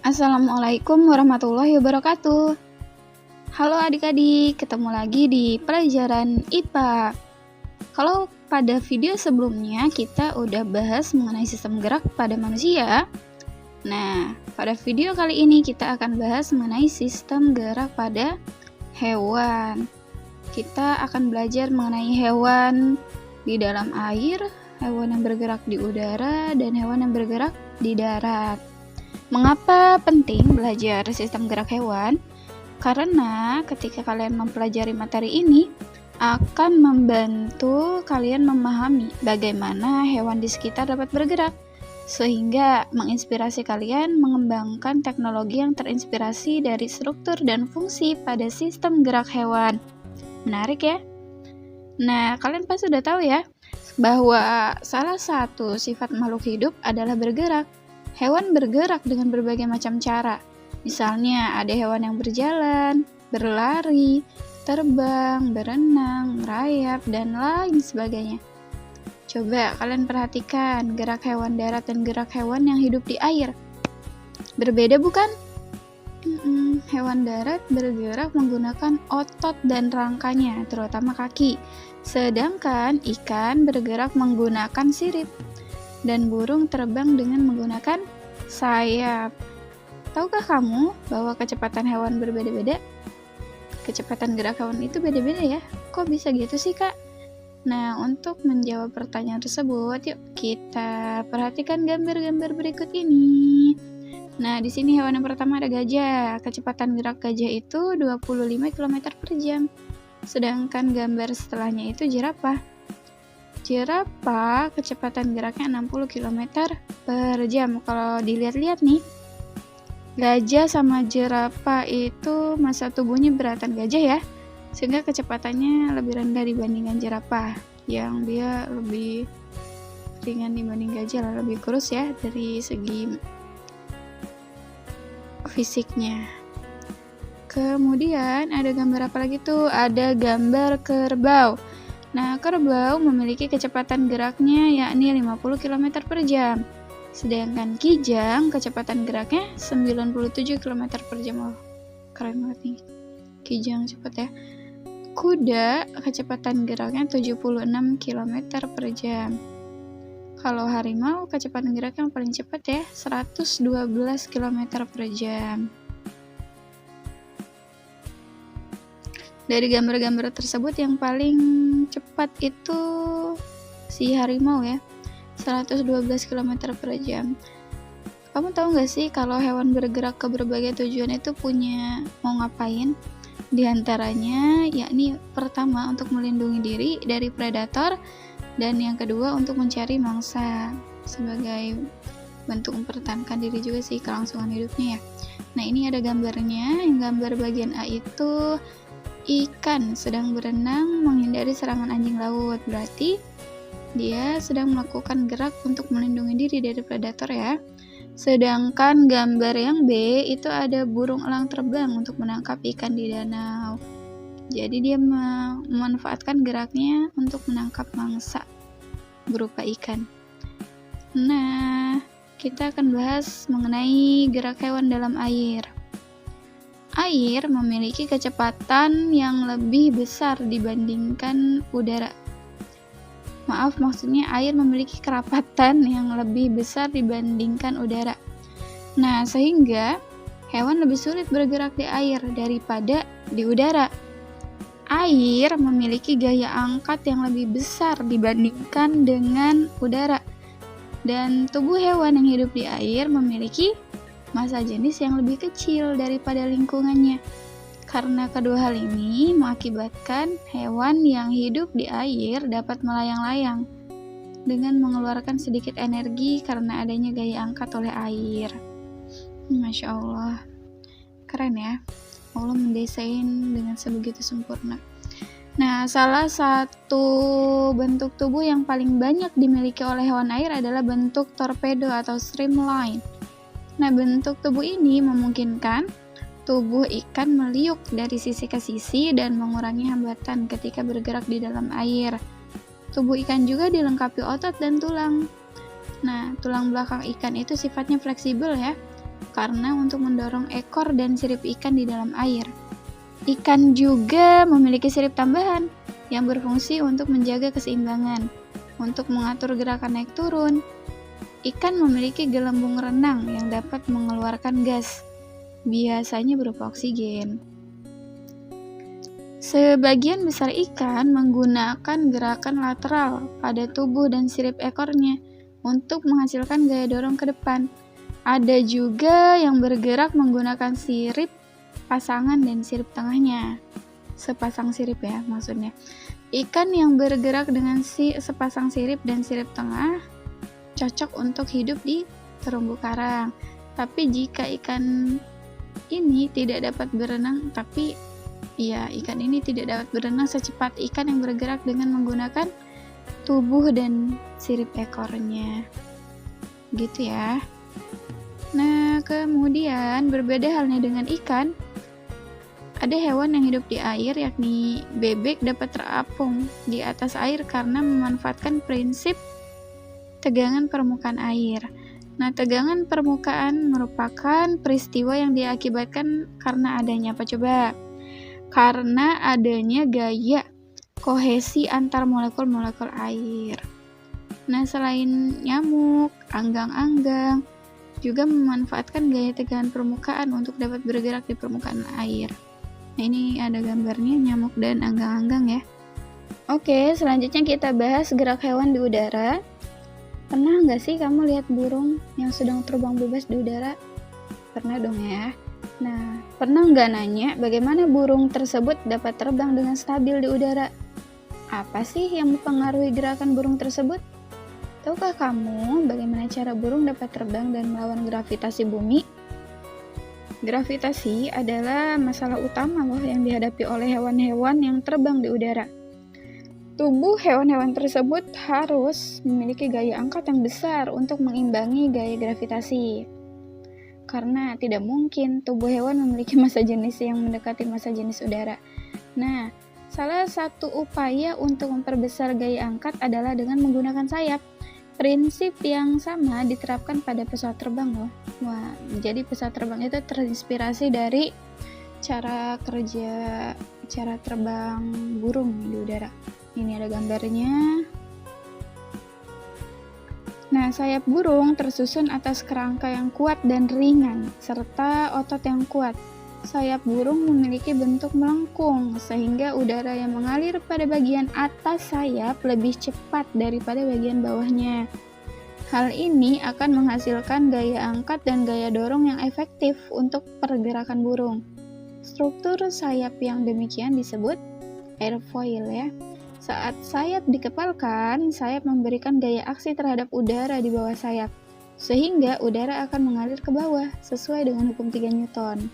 Assalamualaikum warahmatullahi wabarakatuh. Halo adik-adik, ketemu lagi di pelajaran IPA. Kalau pada video sebelumnya kita udah bahas mengenai sistem gerak pada manusia. Nah, pada video kali ini kita akan bahas mengenai sistem gerak pada hewan. Kita akan belajar mengenai hewan di dalam air, hewan yang bergerak di udara, dan hewan yang bergerak di darat. Mengapa penting belajar sistem gerak hewan? Karena ketika kalian mempelajari materi ini akan membantu kalian memahami bagaimana hewan di sekitar dapat bergerak, sehingga menginspirasi kalian mengembangkan teknologi yang terinspirasi dari struktur dan fungsi pada sistem gerak hewan. Menarik ya? Nah, kalian pasti sudah tahu ya bahwa salah satu sifat makhluk hidup adalah bergerak. Hewan bergerak dengan berbagai macam cara. Misalnya ada hewan yang berjalan, berlari, terbang, berenang, merayap, dan lain sebagainya. Coba kalian perhatikan gerak hewan darat dan gerak hewan yang hidup di air. Berbeda bukan? Hewan darat bergerak menggunakan otot dan rangkanya, terutama kaki. Sedangkan ikan bergerak menggunakan sirip. Dan burung terbang dengan menggunakan sayap. Tahukah kamu bahwa kecepatan hewan berbeda-beda? Kecepatan gerak hewan itu beda-beda ya? Kok bisa gitu sih, Kak? Nah, untuk menjawab pertanyaan tersebut, yuk kita perhatikan gambar-gambar berikut ini. Nah, di sini hewan yang pertama ada gajah. Kecepatan gerak gajah itu 25 km per jam. Sedangkan gambar setelahnya itu jerapah. Jerapah kecepatan geraknya 60 km per jam. Kalau dilihat-lihat nih, gajah sama jerapah itu massa tubuhnya beratan gajah ya, sehingga kecepatannya lebih rendah dibandingkan jerapah, yang dia lebih ringan dibanding gajah, lebih kurus ya dari segi fisiknya. Kemudian ada gambar apa lagi tuh? Ada gambar kerbau. Nah, kerbau memiliki kecepatan geraknya yakni 50 km per jam. Sedangkan kijang kecepatan geraknya 97 km per jam. Oh, keren banget nih. Kijang cepat ya. Kuda kecepatan geraknya 76 km per jam. Kalau harimau kecepatan geraknya yang paling cepat ya, 112 km per jam. Dari gambar-gambar tersebut yang paling cepat itu si harimau ya, 112 km per jam. Kamu tahu gak sih kalau hewan bergerak ke berbagai tujuan itu punya mau ngapain? Di antaranya yakni pertama untuk melindungi diri dari predator, dan yang kedua untuk mencari mangsa, sebagai bentuk mempertahankan diri juga sih kelangsungan hidupnya ya. Nah, ini ada gambarnya. Yang gambar bagian A itu ikan sedang berenang menghindari serangan anjing laut. Berarti dia sedang melakukan gerak untuk melindungi diri dari predator ya. Sedangkan gambar yang B itu ada burung elang terbang untuk menangkap ikan di danau. Jadi dia memanfaatkan geraknya untuk menangkap mangsa berupa ikan. Nah, kita akan bahas mengenai gerak hewan dalam air. Air memiliki kecepatan yang lebih besar dibandingkan udara. Maksudnya air memiliki kerapatan yang lebih besar dibandingkan udara. Nah, sehingga hewan lebih sulit bergerak di air daripada di udara. Air memiliki gaya angkat yang lebih besar dibandingkan dengan udara. Dan tubuh hewan yang hidup di air memiliki massa jenis yang lebih kecil daripada lingkungannya. Karena kedua hal ini mengakibatkan hewan yang hidup di air dapat melayang-layang dengan mengeluarkan sedikit energi karena adanya gaya angkat oleh air. Masya Allah, keren ya, Allah mendesain dengan sebegitu sempurna. Nah, salah satu bentuk tubuh yang paling banyak dimiliki oleh hewan air adalah bentuk torpedo atau streamline. Nah, bentuk tubuh ini memungkinkan tubuh ikan meliuk dari sisi ke sisi dan mengurangi hambatan ketika bergerak di dalam air. Tubuh ikan juga dilengkapi otot dan tulang. Nah, tulang belakang ikan itu sifatnya fleksibel ya, karena untuk mendorong ekor dan sirip ikan di dalam air. Ikan juga memiliki sirip tambahan yang berfungsi untuk menjaga keseimbangan, untuk mengatur gerakan naik turun. Ikan memiliki gelembung renang yang dapat mengeluarkan gas, biasanya berupa oksigen. Sebagian besar ikan menggunakan gerakan lateral pada tubuh dan sirip ekornya untuk menghasilkan gaya dorong ke depan. Ada juga yang bergerak menggunakan sirip pasangan dan sirip tengahnya. Sepasang sirip ya maksudnya. Ikan yang bergerak dengan sepasang sirip dan sirip tengah cocok untuk hidup di terumbu karang. Tapi jika ikan ini tidak dapat berenang, ikan ini tidak dapat berenang secepat ikan yang bergerak dengan menggunakan tubuh dan sirip ekornya. Gitu ya. Nah, kemudian berbeda halnya dengan ikan, ada hewan yang hidup di air, yakni bebek dapat terapung di atas air karena memanfaatkan prinsip tegangan permukaan air. Nah, tegangan permukaan merupakan peristiwa yang diakibatkan karena adanya apa coba? Karena adanya gaya kohesi antar molekul-molekul air. Nah, selain nyamuk, anggang-anggang juga memanfaatkan gaya tegangan permukaan untuk dapat bergerak di permukaan air. Nah, ini ada gambarnya nyamuk dan anggang-anggang ya. Oke, selanjutnya kita bahas gerak hewan di udara. Pernah nggak sih kamu lihat burung yang sedang terbang bebas di udara? Pernah dong ya. Nah, pernah nggak nanya bagaimana burung tersebut dapat terbang dengan stabil di udara? Apa sih yang mempengaruhi gerakan burung tersebut? Tahukah kamu bagaimana cara burung dapat terbang dan melawan gravitasi bumi? Gravitasi adalah masalah utama loh yang dihadapi oleh hewan-hewan yang terbang di udara. Tubuh hewan-hewan tersebut harus memiliki gaya angkat yang besar untuk mengimbangi gaya gravitasi. Karena tidak mungkin tubuh hewan memiliki massa jenis yang mendekati massa jenis udara. Nah, salah satu upaya untuk memperbesar gaya angkat adalah dengan menggunakan sayap. Prinsip yang sama diterapkan pada pesawat terbang loh. Wah, jadi pesawat terbang itu terinspirasi dari cara terbang burung di udara. Ini ada gambarnya. Nah, sayap burung tersusun atas kerangka yang kuat dan ringan, serta otot yang kuat. Sayap burung memiliki bentuk melengkung, sehingga udara yang mengalir pada bagian atas sayap lebih cepat daripada bagian bawahnya. Hal ini akan menghasilkan gaya angkat dan gaya dorong yang efektif untuk pergerakan burung. Struktur sayap yang demikian disebut airfoil ya. Saat sayap dikepalkan, sayap memberikan gaya aksi terhadap udara di bawah sayap, sehingga udara akan mengalir ke bawah sesuai dengan hukum 3 Newton.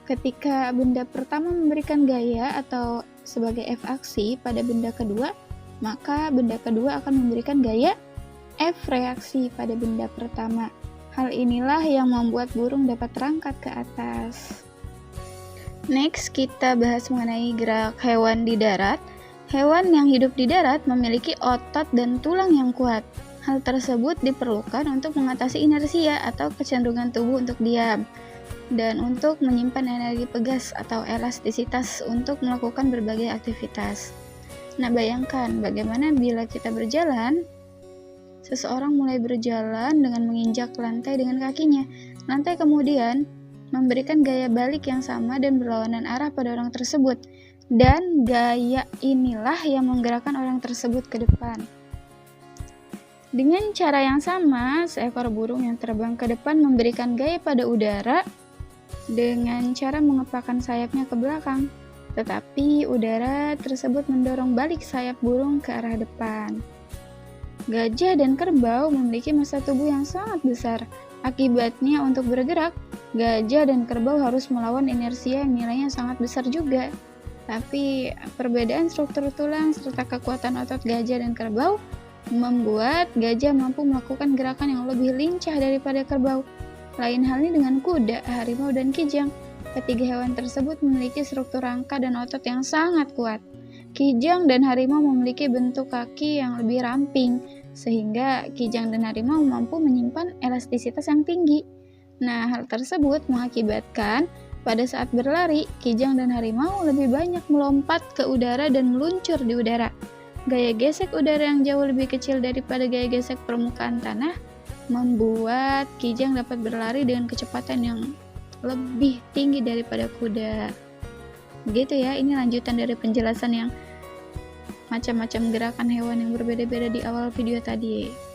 Ketika benda pertama memberikan gaya atau sebagai F aksi pada benda kedua, maka benda kedua akan memberikan gaya F reaksi pada benda pertama. Hal inilah yang membuat burung dapat terangkat ke atas. Next, kita bahas mengenai gerak hewan di darat. Hewan yang hidup di darat memiliki otot dan tulang yang kuat. Hal tersebut diperlukan untuk mengatasi inersia atau kecenderungan tubuh untuk diam, dan untuk menyimpan energi pegas atau elastisitas untuk melakukan berbagai aktivitas. Nah, bayangkan bagaimana bila kita berjalan, seseorang mulai berjalan dengan menginjak lantai dengan kakinya. Lantai kemudian memberikan gaya balik yang sama dan berlawanan arah pada orang tersebut. Dan gaya inilah yang menggerakkan orang tersebut ke depan. Dengan cara yang sama, seekor burung yang terbang ke depan memberikan gaya pada udara dengan cara mengepakkan sayapnya ke belakang. Tetapi udara tersebut mendorong balik sayap burung ke arah depan. Gajah dan kerbau memiliki massa tubuh yang sangat besar. Akibatnya untuk bergerak, gajah dan kerbau harus melawan inersia yang nilainya sangat besar juga. Tapi perbedaan struktur tulang serta kekuatan otot gajah dan kerbau membuat gajah mampu melakukan gerakan yang lebih lincah daripada kerbau. Lain halnya dengan kuda, harimau, dan kijang. Ketiga hewan tersebut memiliki struktur rangka dan otot yang sangat kuat. Kijang dan harimau memiliki bentuk kaki yang lebih ramping, sehingga kijang dan harimau mampu menyimpan elastisitas yang tinggi. Nah, hal tersebut mengakibatkan pada saat berlari, kijang dan harimau lebih banyak melompat ke udara dan meluncur di udara. Gaya gesek udara yang jauh lebih kecil daripada gaya gesek permukaan tanah membuat kijang dapat berlari dengan kecepatan yang lebih tinggi daripada kuda. Begitu ya, ini lanjutan dari penjelasan yang macam-macam gerakan hewan yang berbeda-beda di awal video tadi.